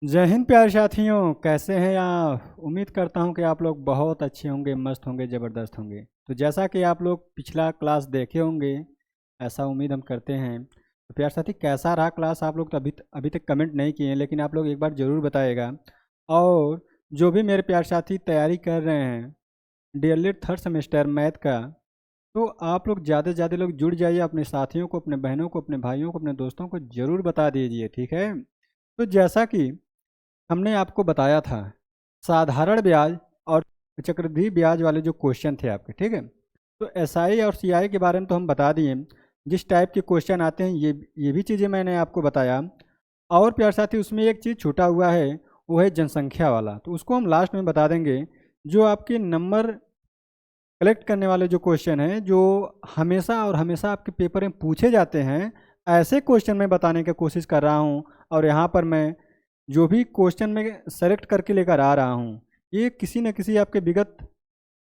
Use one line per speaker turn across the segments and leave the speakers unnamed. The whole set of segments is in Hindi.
जय हिंद प्यारे साथियों, कैसे हैं आप। उम्मीद करता हूं कि आप लोग बहुत अच्छे होंगे, मस्त होंगे, ज़बरदस्त होंगे। तो जैसा कि आप लोग पिछला क्लास देखे होंगे, ऐसा उम्मीद हम करते हैं। तो प्यारे साथी, कैसा रहा क्लास आप लोग तो अभी तक कमेंट नहीं किए हैं, लेकिन आप लोग एक बार ज़रूर बताइएगा। और जो भी मेरे प्यारे साथी तैयारी कर रहे हैं डीएलएड थर्ड सेमेस्टर मैथ का, तो आप लोग ज़्यादा से ज़्यादा लोग जुड़ जाइए। अपने साथियों को, अपने बहनों को, अपने भाइयों को, अपने दोस्तों को ज़रूर बता दीजिए, ठीक है। तो जैसा कि हमने आपको बताया था, साधारण ब्याज और चक्रवृद्धि ब्याज वाले जो क्वेश्चन थे आपके, ठीक है। तो एसआई और सीआई के बारे में तो हम बता दिए, जिस टाइप के क्वेश्चन आते हैं ये भी चीज़ें मैंने आपको बताया। और प्यार साथी, उसमें एक चीज़ छूटा हुआ है, वो है जनसंख्या वाला, तो उसको हम लास्ट में बता देंगे। जो आपके नंबर कलेक्ट करने वाले जो क्वेश्चन हैं, जो हमेशा और हमेशा आपके पेपर में पूछे जाते हैं, ऐसे क्वेश्चन मैं बताने की कोशिश कर रहा हूँ। और यहाँ पर मैं जो भी क्वेश्चन मैं सेलेक्ट करके लेकर आ रहा हूँ, ये किसी न किसी आपके विगत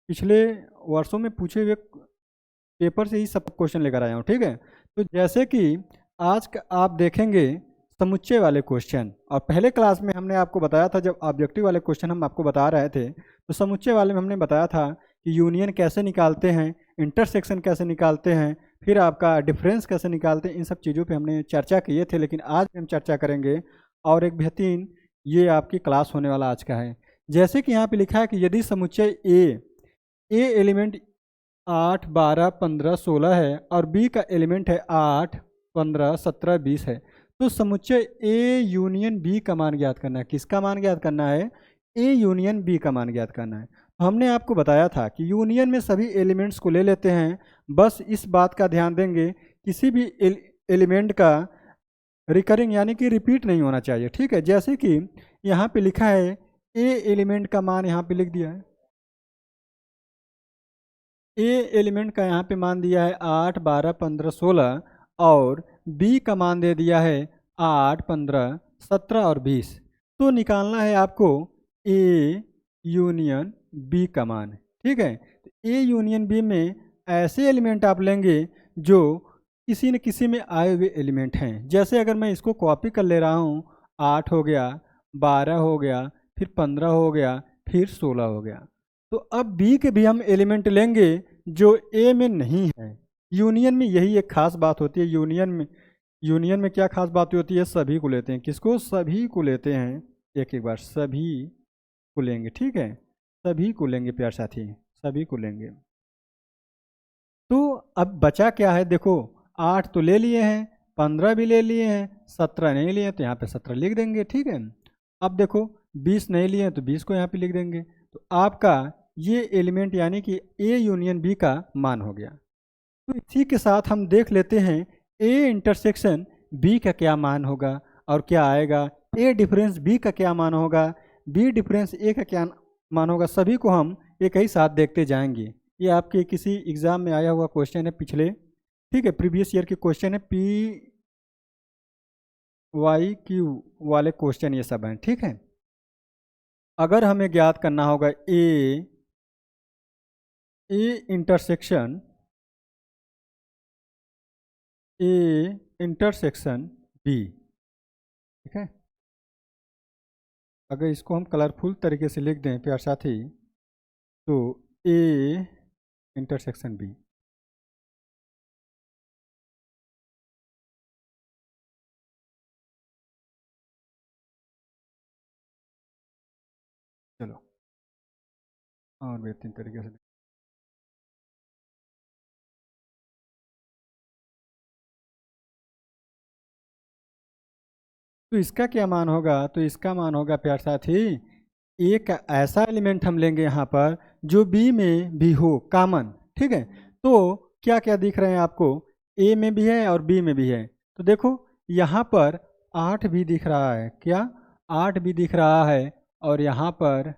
पिछले वर्षों में पूछे हुए पेपर से ही सब क्वेश्चन लेकर आया हूँ, ठीक है। तो जैसे कि आज का आप देखेंगे समुच्चय वाले क्वेश्चन, और पहले क्लास में हमने आपको बताया था, जब ऑब्जेक्टिव वाले क्वेश्चन हम आपको बता रहे थे, तो समुच्चय वाले में हमने बताया था कि यूनियन कैसे निकालते हैं, इंटरसेक्शन कैसे निकालते हैं, फिर आपका डिफरेंस कैसे निकालते हैं। इन सब चीज़ों पे हमने चर्चा किए थे, लेकिन आज हम चर्चा करेंगे और एक बेहतरीन, ये आपकी क्लास होने वाला आज का है। जैसे कि यहाँ पे लिखा है कि यदि समुच्चय ए एलिमेंट 8, 12, 15, 16 है और बी का एलिमेंट है 8, 15, 17, 20 है, तो समुच्चय ए यूनियन बी का मान ज्ञात करना है। किसका मान ज्ञात करना है? ए यूनियन बी का मान ज्ञात करना है। तो हमने आपको बताया था कि यूनियन में सभी एलिमेंट्स को ले लेते हैं, बस इस बात का ध्यान देंगे किसी भी एलिमेंट का रिकरिंग यानी कि रिपीट नहीं होना चाहिए, ठीक है। जैसे कि यहाँ पे लिखा है ए एलिमेंट का मान यहाँ पे लिख दिया है, ए एलिमेंट का यहाँ पे मान दिया है 8, 12, 15, 16, और बी का मान दे दिया है 8, 15, 17 और 20। तो निकालना है आपको ए यूनियन बी का मान, ठीक है। तो ए यूनियन बी में ऐसे एलिमेंट आप लेंगे जो किसी न किसी में आए हुए एलिमेंट हैं। जैसे अगर मैं इसको कॉपी कर ले रहा हूँ, 8 हो गया, 12 हो गया, फिर 15 हो गया, फिर 16 हो गया। तो अब बी के भी हम एलिमेंट लेंगे जो ए में नहीं है। यूनियन में यही एक खास बात होती है। यूनियन में क्या खास बात होती है? सभी को लेते हैं। किसको? सभी को लेते हैं। एक एक बार सभी को लेंगे, ठीक है। सभी को लेंगे प्यार साथी, सभी को लेंगे। तो अब बचा क्या है? देखो, 8 तो ले लिए हैं, 15 भी ले लिए हैं, 17 नहीं लिए, तो यहाँ पे 17 लिख देंगे, ठीक है। अब देखो 20 नहीं लिए हैं, तो 20 को यहाँ पे लिख देंगे। तो आपका ये एलिमेंट यानी कि ए यूनियन बी का मान हो गया। तो इसी के साथ हम देख लेते हैं ए इंटरसेक्शन बी का क्या मान होगा और क्या आएगा। ए डिफरेंस बी का क्या मान होगा, बी डिफरेंस ए का क्या मान होगा। सभी को हम एक ही साथ देखते जाएंगे। ये आपके किसी एग्जाम में आया हुआ क्वेश्चन है पिछले, ठीक है, प्रीवियस ईयर के क्वेश्चन है, PYQ वाले क्वेश्चन ये सब हैं, ठीक है। अगर हमें ज्ञात करना होगा ए इंटरसेक्शन बी, ठीक है। अगर इसको हम कलरफुल तरीके से लिख दें प्यार साथी, तो ए इंटरसेक्शन बी, चलो और बेहतरीन तरीके से। तो इसका क्या मान होगा? तो इसका मान होगा प्यार साथी, एक ऐसा एलिमेंट हम लेंगे यहाँ पर जो बी में भी हो, कॉमन, ठीक है। तो क्या क्या दिख रहे हैं आपको? ए में भी है और बी में भी है। तो देखो यहाँ पर 8 भी दिख रहा है, क्या 8 भी दिख रहा है, और यहाँ पर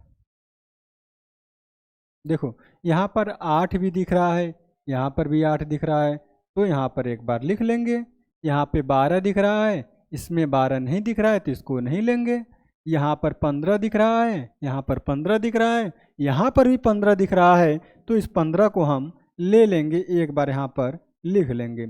देखो यहाँ पर 8 भी दिख रहा है, यहाँ पर भी 8 दिख रहा है। तो यहाँ पर एक बार लिख लेंगे। यहाँ पे 12 दिख रहा है, इसमें 12 नहीं दिख रहा है, तो इसको नहीं लेंगे। यहाँ पर 15 दिख रहा है, यहाँ पर 15 दिख रहा है, यहाँ पर भी 15 दिख रहा है, तो इस 15 को हम ले लेंगे, एक बार यहाँ पर लिख लेंगे।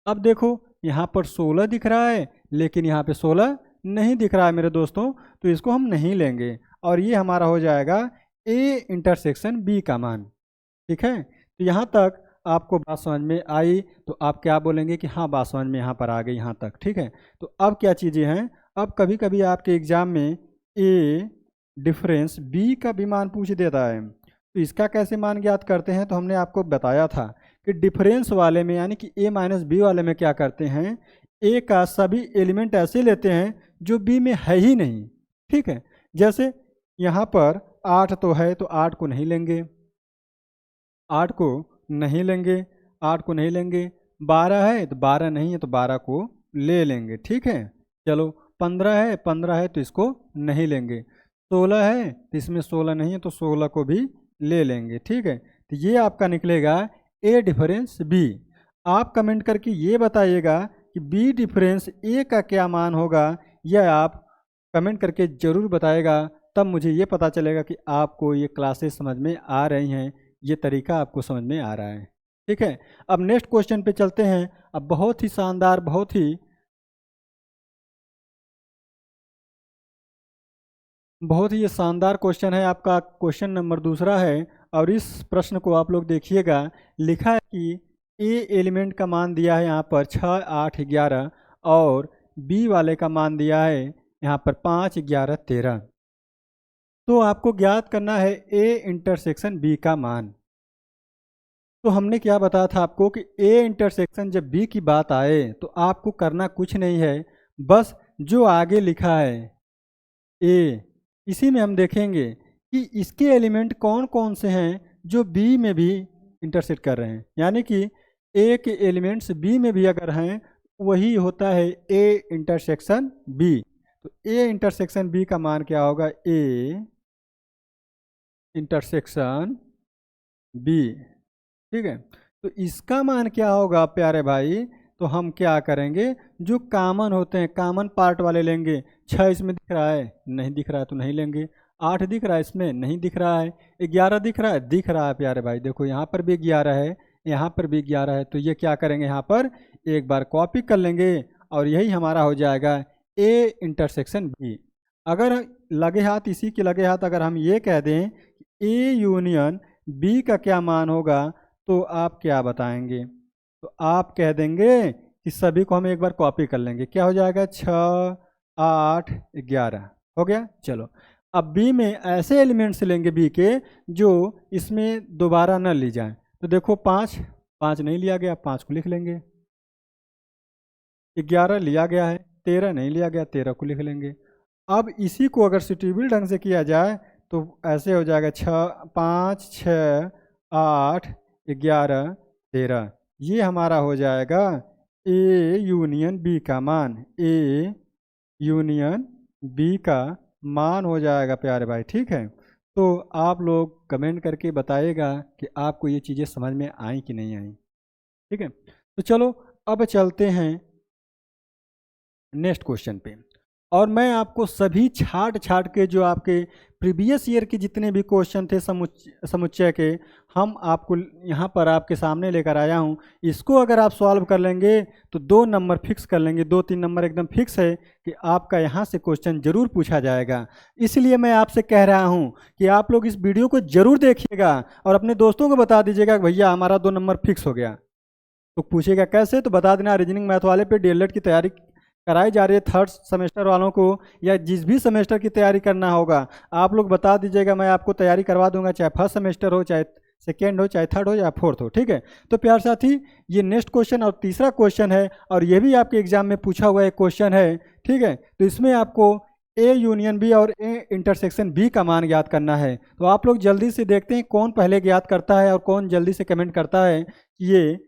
अब देखो यहाँ पर 16 दिख रहा है, लेकिन यहाँ पे 16 नहीं दिख रहा है मेरे दोस्तों, तो इसको हम नहीं लेंगे और ये हमारा हो जाएगा ए इंटरसेक्शन बी का मान। ठीक है, तो यहाँ तक आपको बात समझ में आई, तो आप क्या बोलेंगे कि हाँ बात समझ में यहाँ पर आ गई यहाँ तक। ठीक है, तो अब क्या चीज़ें हैं, अब कभी कभी आपके एग्जाम में ए डिफरेंस बी का भी मान पूछ देता है, तो इसका कैसे मान ज्ञात करते हैं, तो हमने आपको बताया था कि डिफरेंस वाले में यानी कि ए माइनस बी वाले में क्या करते हैं, ए का सभी एलिमेंट ऐसे लेते हैं जो बी में है ही नहीं। ठीक है, जैसे यहाँ पर 8 तो है तो 8 को नहीं लेंगे, 8 को नहीं लेंगे, 8 को नहीं लेंगे। 12 है तो 12 नहीं है तो 12 को ले लेंगे। ठीक है, चलो 15 है तो इसको नहीं लेंगे। 16 है तो इसमें 16 नहीं है तो 16 को भी ले लेंगे। ठीक है, तो ये आपका निकलेगा ए डिफरेंस बी। आप कमेंट करके ये बताइएगा कि बी डिफरेंस ए का क्या मान होगा, यह आप कमेंट करके ज़रूर बताएगा, तब मुझे ये पता चलेगा कि आपको ये क्लासेस समझ में आ रही हैं, ये तरीका आपको समझ में आ रहा है। ठीक है, अब नेक्स्ट क्वेश्चन पे चलते हैं। अब बहुत ही शानदार, बहुत ही ये शानदार क्वेश्चन है आपका। क्वेश्चन नंबर दूसरा है और इस प्रश्न को आप लोग देखिएगा। लिखा है कि ए एलिमेंट का मान दिया है यहाँ पर 6, 8, 11 और बी वाले का मान दिया है यहाँ पर 5, 11, 13। तो आपको ज्ञात करना है ए इंटरसेक्शन बी का मान। तो हमने क्या बताया था आपको कि ए इंटरसेक्शन जब बी की बात आए तो आपको करना कुछ नहीं है, बस जो आगे लिखा है ए, इसी में हम देखेंगे कि इसके एलिमेंट कौन कौन से हैं जो बी में भी इंटरसेक्ट कर रहे हैं, यानी कि ए के एलिमेंट्स बी में भी अगर हैं वही होता है ए इंटरसेक्शन बी। तो ए इंटरसेक्शन बी का मान क्या होगा, ए इंटरसेक्शन बी। ठीक है, तो इसका मान क्या होगा प्यारे भाई, तो हम क्या करेंगे, जो कॉमन होते हैं कॉमन पार्ट वाले लेंगे। 6 इसमें दिख रहा है, नहीं दिख रहा है तो नहीं लेंगे। 8 दिख रहा है, इसमें नहीं दिख रहा है। 11 दिख रहा है, दिख रहा है प्यारे भाई, देखो यहाँ पर भी 11 है, यहाँ पर भी 11 है। तो ये क्या करेंगे, यहाँ पर एक बार कॉपी कर लेंगे और यही हमारा हो जाएगा ए इंटरसेक्शन बी। अगर लगे हाथ, इसी के लगे हाथ अगर हम ये कह दें ए यूनियन बी का क्या मान होगा, तो आप क्या बताएंगे, तो आप कह देंगे कि सभी को हम एक बार कॉपी कर लेंगे। क्या हो जाएगा, 6, 8, 11 हो गया। चलो अब बी में ऐसे एलिमेंट्स लेंगे बी के जो इसमें दोबारा न ली जाए। तो देखो 5 नहीं लिया गया, 5 को लिख लेंगे। 11 लिया गया है, 13 नहीं लिया गया, 13 को लिख लेंगे। अब इसी को अगर सुटेबल ढंग से किया जाए तो ऐसे हो जाएगा 5, 6, 8, 11, 13। ये हमारा हो जाएगा ए यूनियन बी का मान, ए यूनियन बी का मान हो जाएगा प्यारे भाई। ठीक है, तो आप लोग कमेंट करके बताइएगा कि आपको ये चीज़ें समझ में आई कि नहीं आई। ठीक है, तो चलो अब चलते हैं नेक्स्ट क्वेश्चन पे। और मैं आपको सभी छाट के जो आपके प्रीवियस ईयर के जितने भी क्वेश्चन थे समुच्चय के, हम आपको यहाँ पर आपके सामने लेकर आया हूँ। इसको अगर आप सॉल्व कर लेंगे तो 2 नंबर फिक्स कर लेंगे, 2-3 नंबर एकदम फिक्स है कि आपका यहाँ से क्वेश्चन जरूर पूछा जाएगा। इसलिए मैं आपसे कह रहा हूँ कि आप लोग इस वीडियो को जरूर देखिएगा और अपने दोस्तों को बता दीजिएगा भैया हमारा 2 नंबर फिक्स हो गया। तो पूछेगा कैसे, तो बता देना रीजनिंग मैथ वाले पे डीएलएड की तैयारी कराई जा रही है 3rd सेमेस्टर वालों को, या जिस भी सेमेस्टर की तैयारी करना होगा आप लोग बता दीजिएगा, मैं आपको तैयारी करवा दूंगा, चाहे 1st सेमेस्टर हो, चाहे 2nd हो, चाहे 3rd हो या 4th हो। ठीक है, तो प्यार साथी ये नेक्स्ट क्वेश्चन और तीसरा क्वेश्चन है और ये भी आपके एग्जाम में पूछा हुआ एक क्वेश्चन है। ठीक है, तो इसमें आपको ए यूनियन बी और ए इंटरसेक्शन बी का मान ज्ञात करना है। तो आप लोग जल्दी से देखते हैं कौन पहले ज्ञात करता है और कौन जल्दी से कमेंट करता है कि ये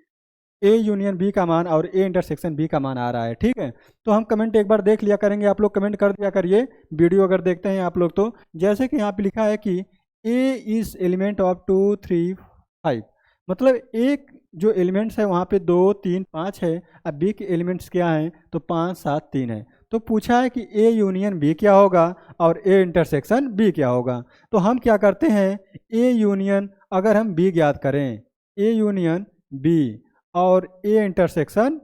ए यूनियन बी का मान और ए इंटरसेक्शन बी का मान आ रहा है। ठीक है, तो हम कमेंट एक बार देख लिया करेंगे, आप लोग कमेंट कर दिया करिए वीडियो अगर देखते हैं आप लोग तो। जैसे कि यहाँ पे लिखा है कि ए इज एलिमेंट ऑफ 2, 3, 5, मतलब एक जो एलिमेंट्स है वहाँ पे 2, 3, 5 है। अब बी के एलिमेंट्स क्या हैं, तो 5, 7, 3 है। तो पूछा है कि ए यूनियन बी क्या होगा और ए इंटरसेक्शन बी क्या होगा। तो हम क्या करते हैं, ए यूनियन अगर हम बी ज्ञात करें, ए यूनियन बी और ए इंटरसेक्शन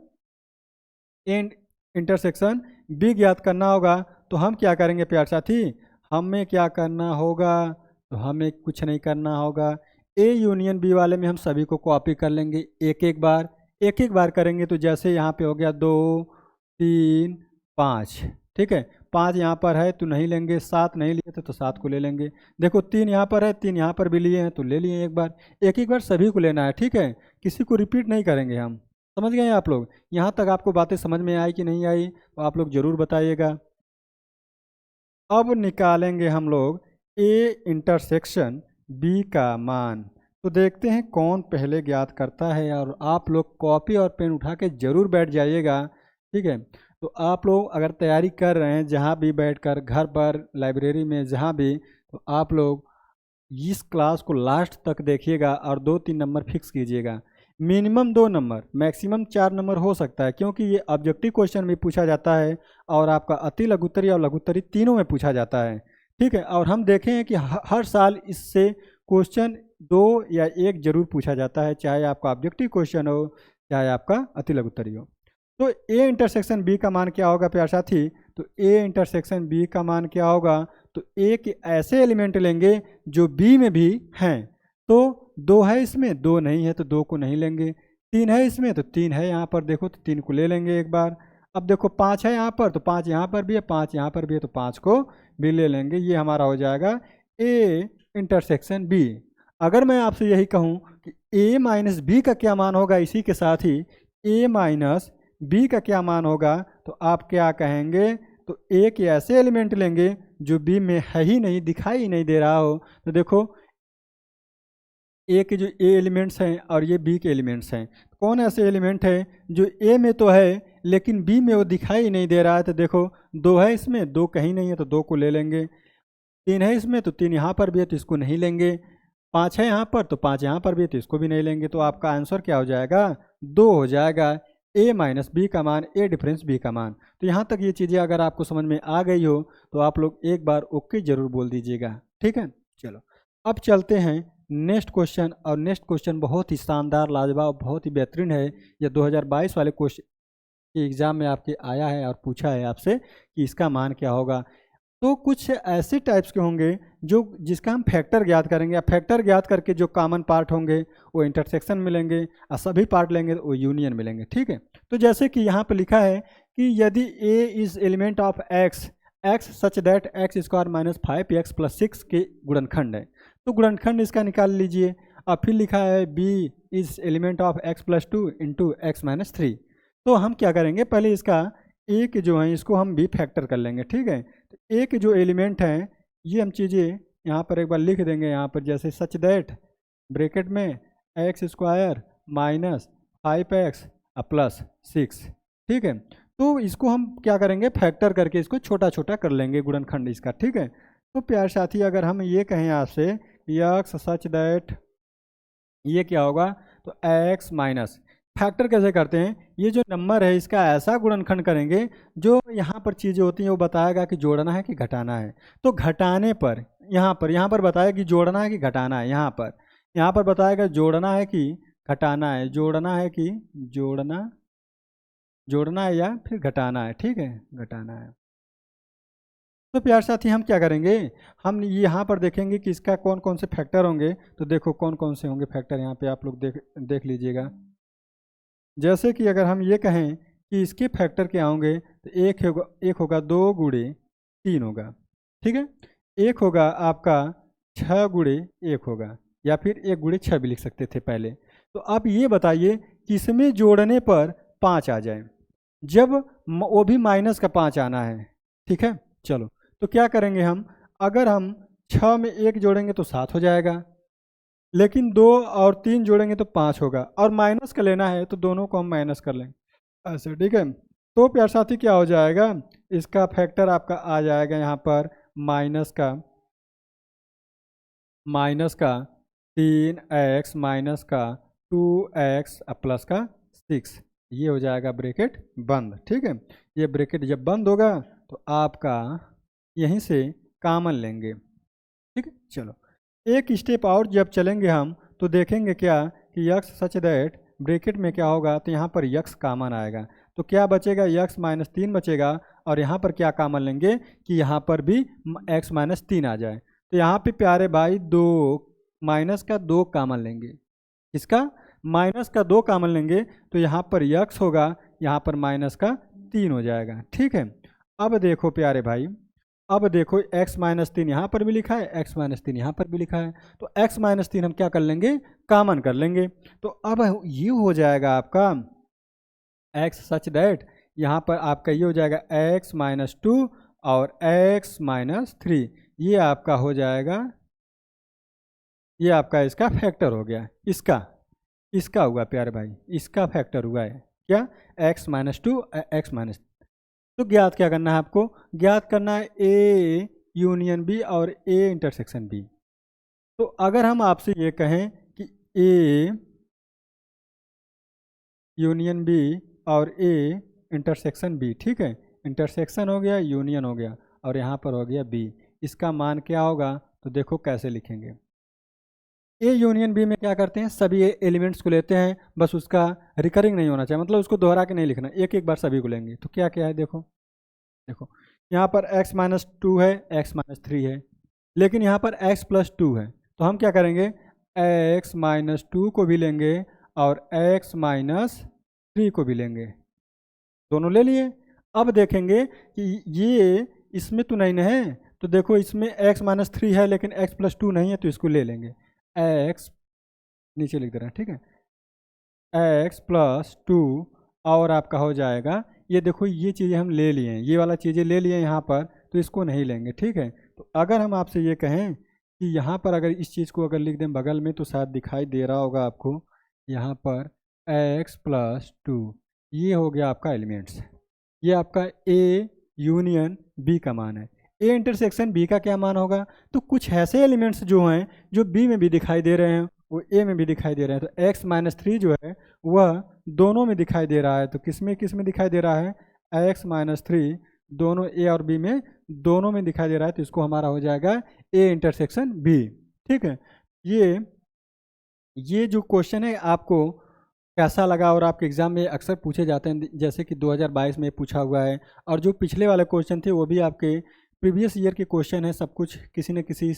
बी ज्ञात करना होगा तो हम क्या करेंगे प्यारे साथी, हमें क्या करना होगा, तो हमें कुछ नहीं करना होगा, ए यूनियन बी वाले में हम सभी को कॉपी कर लेंगे एक एक बार करेंगे। तो जैसे यहाँ पे हो गया 2 3 5, ठीक है, 5 यहाँ पर है तो नहीं लेंगे, 7 नहीं लिए थे तो 7 को ले लेंगे। देखो 3 यहाँ पर है, 3 यहाँ पर भी लिए हैं तो ले लिए एक बार सभी को लेना है, ठीक है, किसी को रिपीट नहीं करेंगे हम। समझ गए आप लोग? यहाँ तक आपको बातें समझ में आई कि नहीं आई, तो आप लोग ज़रूर बताइएगा। अब निकालेंगे हम लोग ए इंटरसेक्शन बी का मान। तो देखते हैं कौन पहले ज्ञात करता है, और आप लोग कॉपी और पेन उठा के ज़रूर बैठ जाइएगा, ठीक है। तो आप लोग अगर तैयारी कर रहे हैं जहाँ भी बैठकर, घर पर, लाइब्रेरी में, जहाँ भी, तो आप लोग इस क्लास को लास्ट तक देखिएगा और 2-3 नंबर फिक्स कीजिएगा। मिनिमम 2 नंबर, मैक्सिमम 4 नंबर हो सकता है, क्योंकि ये ऑब्जेक्टिव क्वेश्चन में पूछा जाता है और आपका अति लघुत्तरी और लघुत्तरी तीनों में पूछा जाता है, ठीक है। और हम देखें हैं कि हर साल इससे क्वेश्चन 2 या 1 जरूर पूछा जाता है, चाहे आपका ऑब्जेक्टिव क्वेश्चन हो चाहे आपका अति लघुत्तरी हो। तो ए इंटरसेक्शन बी का मान क्या होगा प्यारे साथी, तो ए इंटरसेक्शन बी का मान क्या होगा, तो ए के ऐसे एलिमेंट लेंगे जो बी में भी हैं। तो 2 है इसमें, 2 नहीं है तो 2 को नहीं लेंगे, 3 है इसमें तो 3 है यहाँ पर, देखो तो 3 को ले लेंगे एक बार। अब देखो 5 है यहाँ पर तो 5 यहाँ पर भी है, 5 यहाँ पर भी है तो 5 को भी ले लेंगे। ये हमारा हो जाएगा ए इंटरसेक्शन बी। अगर मैं आपसे यही कहूँ कि ए माइनस बी का क्या मान होगा, इसी के साथ ही ए माइनस बी का क्या मान होगा, तो आप क्या कहेंगे, तो ए के ऐसे एलिमेंट लेंगे जो बी में है ही नहीं, दिखाई ही नहीं दे रहा हो। तो देखो ए के जो ए एलिमेंट्स हैं और ये बी के एलिमेंट्स हैं, कौन ऐसे एलिमेंट है जो ए में तो है लेकिन बी में वो दिखाई ही नहीं दे रहा है। तो देखो 2 है इसमें, 2 कहीं नहीं है तो 2 को ले लेंगे, 3 है इसमें तो 3 यहाँ पर भी है तो इसको नहीं लेंगे, 5 है यहाँ पर तो 5 यहाँ पर भी है तो इसको भी नहीं लेंगे। तो आपका आंसर क्या हो जाएगा, 2 हो जाएगा, ए माइनस बी का मान, ए डिफरेंस बी का मान। तो यहाँ तक ये चीज़ें अगर आपको समझ में आ गई हो तो आप लोग एक बार ओके जरूर बोल दीजिएगा, ठीक है। चलो अब चलते हैं नेक्स्ट क्वेश्चन, और नेक्स्ट क्वेश्चन बहुत ही शानदार, लाजवाब, बहुत ही बेहतरीन है। यह 2022 वाले क्वेश्चन एग्जाम में आपके आया है और पूछा है आपसे कि इसका मान क्या होगा। तो कुछ ऐसे टाइप्स के होंगे जो जिसका हम फैक्टर ज्ञात करेंगे, या फैक्टर ज्ञात करके जो कॉमन पार्ट होंगे वो इंटरसेक्शन मिलेंगे, और सभी पार्ट लेंगे तो वो यूनियन मिलेंगे, ठीक है। तो जैसे कि यहाँ पर लिखा है कि यदि A is element of X, X such that X square minus 5x plus 6 के गुणनखंड है, तो गुणनखंड इसका निकाल लीजिए। अब फिर लिखा है B is element of x plus 2 into x minus 3। तो हम क्या करेंगे, पहले इसका ए के जो है इसको हम भी फैक्टर कर लेंगे, ठीक है। तो ए के जो एलिमेंट हैं ये हम चीज़ें यहाँ पर एक बार लिख देंगे, यहाँ पर जैसे सच दैट ब्रैकेट में x square minus 5x plus 6, ठीक है। तो इसको हम क्या करेंगे, फैक्टर करके इसको छोटा छोटा कर लेंगे गुणनखंड इसका, ठीक है। तो प्यारे साथी अगर हम ये कहें आपसे यक्स सच दैट ये क्या होगा, तो एक्स माइनस, फैक्टर कैसे करते हैं, ये जो नंबर है इसका ऐसा गुणनखंड करेंगे जो यहाँ पर चीज़ें होती हैं वो बताएगा कि जोड़ना है कि घटाना है। तो घटाने पर यहाँ पर बताएगा कि जोड़ना है कि घटाना है, यहाँ पर बताएगा जोड़ना है कि घटाना है, जोड़ना है या फिर घटाना है, ठीक है, घटाना है। तो प्यारे साथी हम क्या करेंगे, हम यहाँ पर देखेंगे कि इसका कौन कौन से फैक्टर होंगे। तो देखो कौन कौन से होंगे फैक्टर, यहाँ पे आप लोग देख लीजिएगा। जैसे कि अगर हम ये कहें कि इसके फैक्टर क्या होंगे, तो एक होगा 2 गुणे 3 होगा, ठीक है। एक होगा आपका 6 गुणे 1 होगा, या फिर 1 गुणे 6 भी लिख सकते थे पहले। तो आप ये बताइए किसमें जोड़ने पर 5 आ जाए, जब वो भी माइनस का 5 आना है, ठीक है। चलो तो क्या करेंगे हम, अगर हम 6 में 1 जोड़ेंगे तो 7 हो जाएगा, लेकिन 2 और 3 जोड़ेंगे तो 5 होगा, और माइनस का लेना है तो दोनों को हम माइनस कर लेंगे ऐसे, ठीक है। तो प्यारे साथी क्या हो जाएगा, इसका फैक्टर आपका आ जाएगा यहाँ पर माइनस का 3x माइनस का 2x प्लस का 6, ये हो जाएगा ब्रैकेट बंद, ठीक है। ये ब्रैकेट जब बंद होगा तो आपका यहीं से कॉमन लेंगे, ठीक है। चलो एक स्टेप और जब चलेंगे हम तो देखेंगे क्या कि यक्स सच दैट ब्रैकेट में क्या होगा, तो यहाँ पर यक्स कॉमन आएगा, तो क्या बचेगा, यक्स माइनस 3 बचेगा, और यहाँ पर क्या कॉमन लेंगे कि यहाँ पर भी x माइनस 3 आ जाए। तो यहाँ पे प्यारे भाई माइनस का 2 कॉमन लेंगे। इसका माइनस का 2 कॉमन लेंगे तो यहाँ पर x होगा, यहाँ पर माइनस का 3 हो जाएगा। ठीक है, अब देखो प्यारे भाई, अब देखो x माइनस 3 यहाँ पर भी लिखा है, x माइनस 3 यहाँ पर भी लिखा है, तो x माइनस 3 हम क्या कर लेंगे, कॉमन कर लेंगे। तो अब ये हो जाएगा आपका x सच दैट यहाँ पर आपका ये हो जाएगा x माइनस 2 और x माइनस 3, ये आपका हो जाएगा, ये आपका इसका फैक्टर हो गया, इसका हुआ प्यारे भाई, इसका फैक्टर हुआ है क्या, x माइनस 2 x माइनस। तो ज्ञात क्या करना है आपको, ज्ञात करना है A यूनियन B और A इंटरसेक्शन B। तो अगर हम आपसे ये कहें कि A यूनियन B और A इंटरसेक्शन B, ठीक है, इंटरसेक्शन हो गया, यूनियन हो गया, और यहाँ पर हो गया B, इसका मान क्या होगा, तो देखो कैसे लिखेंगे। ए यूनियन बी में क्या करते हैं, सभी एलिमेंट्स को लेते हैं, बस उसका रिकरिंग नहीं होना चाहिए, मतलब उसको दोहरा के नहीं लिखना, एक एक बार सभी को लेंगे। तो क्या क्या है, देखो देखो यहाँ पर x माइनस 2 है, x माइनस 3 है, लेकिन यहाँ पर x प्लस 2 है, तो हम क्या करेंगे, x माइनस 2 को भी लेंगे और x माइनस 3 को भी लेंगे, दोनों ले लिए। अब देखेंगे कि ये इसमें तो नहीं है, तो देखो इसमें x माइनस 3 है लेकिन x प्लस 2 नहीं है, तो इसको ले लेंगे, x नीचे लिख दे रहे हैं, ठीक है, x प्लस 2 और आपका हो जाएगा, ये देखो ये चीज़ें हम ले लिए हैं, ये वाला चीज़ें ले लिए यहाँ पर, तो इसको नहीं लेंगे। ठीक है, तो अगर हम आपसे ये कहें कि यहाँ पर अगर इस चीज़ को अगर लिख दें बगल में, तो शायद दिखाई दे रहा होगा आपको, यहाँ पर x प्लस 2, ये हो गया आपका एलिमेंट्स, ये आपका A यूनियन B का मान है। A इंटरसेक्शन B का क्या मान होगा, तो कुछ ऐसे एलिमेंट्स जो हैं जो B में भी दिखाई दे रहे हैं वो A में भी दिखाई दे रहे हैं, तो x माइनस 3 जो है वह दोनों में दिखाई दे रहा है। तो किस में दिखाई दे रहा है, x माइनस 3 दोनों A और B में दोनों में दिखाई दे रहा है, तो इसको हमारा हो जाएगा A इंटरसेक्शन B। ठीक है, ये जो क्वेश्चन है आपको कैसा लगा, और आपके एग्ज़ाम में अक्सर पूछे जाते हैं, जैसे कि 2022 में पूछा हुआ है, और जो पिछले वाले क्वेश्चन थे वो भी आपके प्रीवियस ईयर के क्वेश्चन है, सब कुछ किसी न किसी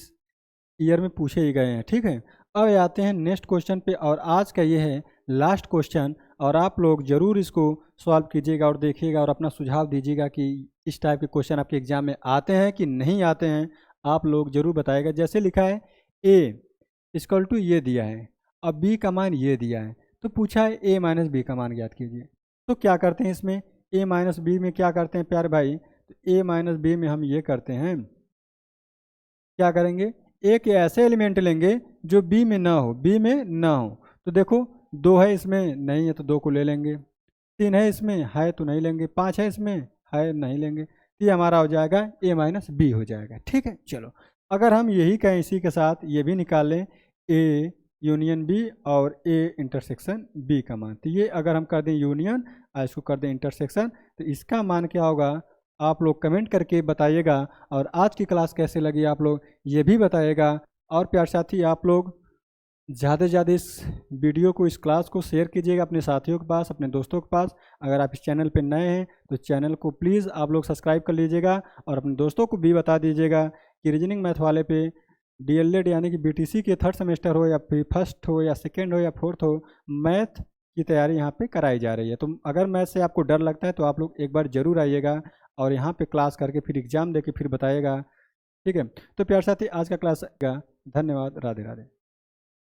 ईयर में पूछे ही गए हैं। ठीक है, अब आते हैं नेक्स्ट क्वेश्चन पे, और आज का ये है लास्ट क्वेश्चन, और आप लोग ज़रूर इसको सॉल्व कीजिएगा और देखिएगा और अपना सुझाव दीजिएगा कि इस टाइप के क्वेश्चन आपके एग्ज़ाम में आते हैं कि नहीं आते हैं, आप लोग ज़रूर बताएगा। जैसे लिखा है A इक्वल टू ये दिया है, अब B का मान ये दिया है, तो पूछा है A माइनस B का मान ज्ञात कीजिए। तो क्या करते हैं इसमें, A माइनस B में क्या करते हैं प्यारे भाई, तो A माइनस B में हम ये करते हैं, क्या करेंगे, एक ऐसे एलिमेंट लेंगे जो B में ना हो, B में ना हो। तो देखो 2 है इसमें, नहीं है तो 2 को ले लेंगे, 3 है इसमें, है तो नहीं लेंगे, 5 है इसमें, है नहीं लेंगे, तो ये हमारा हो जाएगा A माइनस B हो जाएगा। ठीक है, चलो अगर हम यही कहें इसी के साथ ये भी निकाल लें A यूनियन B और A इंटरसेक्शन B का मान, तो ये अगर हम कर दें यूनियन और इसको कर दें इंटरसेक्शन, तो इसका मान क्या होगा, आप लोग कमेंट करके बताइएगा। और आज की क्लास कैसे लगी आप लोग ये भी बताइएगा। और प्यारे साथी, आप लोग ज़्यादा से ज़्यादा इस वीडियो को, इस क्लास को शेयर कीजिएगा अपने साथियों के पास, अपने दोस्तों के पास। अगर आप इस चैनल पर नए हैं तो चैनल को प्लीज़ आप लोग सब्सक्राइब कर लीजिएगा, और अपने दोस्तों को भी बता दीजिएगा कि रीजनिंग मैथ वाले पे DLED यानी कि BTC के 3rd सेमेस्टर हो या फिर 1st हो या 2nd हो या 4th हो, मैथ की तैयारी यहाँ पे कराई जा रही है। तो अगर मैथ से आपको डर लगता है तो आप लोग एक बार ज़रूर आइएगा और यहाँ पे क्लास करके फिर एग्ज़ाम दे के फिर बताइएगा। ठीक है, तो प्यारे साथी आज का क्लास, धन्यवाद, राधे राधे।